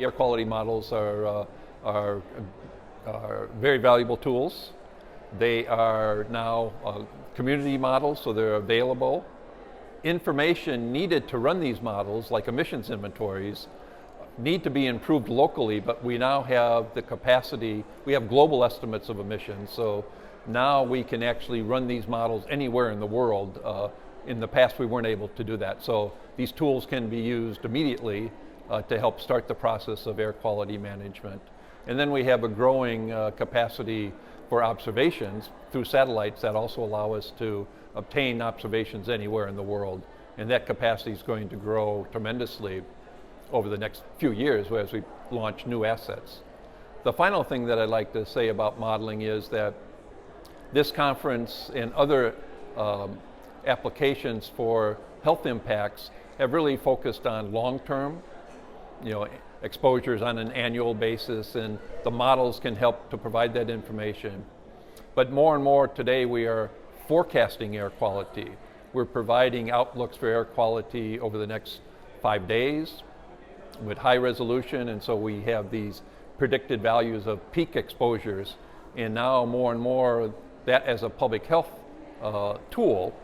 Air quality models are very valuable tools. They are now community models, so they're available. Information needed to run these models, like emissions inventories, need to be improved locally, but we now have the capacity, we have global estimates of emissions, so now we can actually run these models anywhere in the world. In the past we weren't able to do that, so these tools can be used immediately to help start the process of air quality management. And then we have a growing capacity for observations through satellites that also allow us to obtain observations anywhere in the world. And that capacity is going to grow tremendously over the next few years as we launch new assets. The final thing that I'd like to say about modeling is that this conference and other applications for health impacts have really focused on long-term, exposures on an annual basis, and the models can help to provide that information. But more and more today we are forecasting air quality. We're providing outlooks for air quality over the next 5 days with high resolution, and so we have these predicted values of peak exposures, and now more and more that as a public health tool,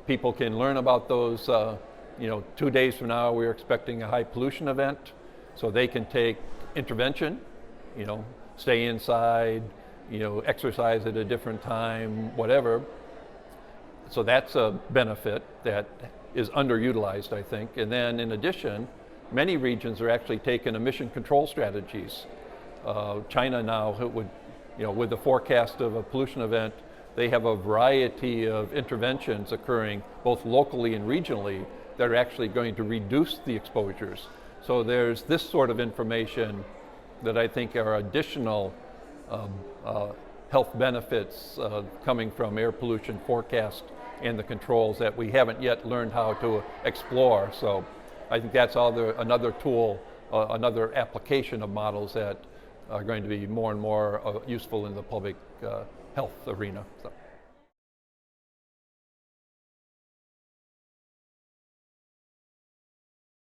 people can learn about those. 2 days from now we're expecting a high pollution event, so they can take intervention, stay inside, exercise at a different time, whatever. So that's a benefit that is underutilized, I think. And then in addition, many regions are actually taking emission control strategies. China now, with the forecast of a pollution event, they have a variety of interventions occurring both locally and regionally that are actually going to reduce the exposures. So there's this sort of information that I think are additional health benefits coming from air pollution forecast and the controls that we haven't yet learned how to explore. So I think that's another tool, another application of models that are going to be more and more useful in the public health arena. So.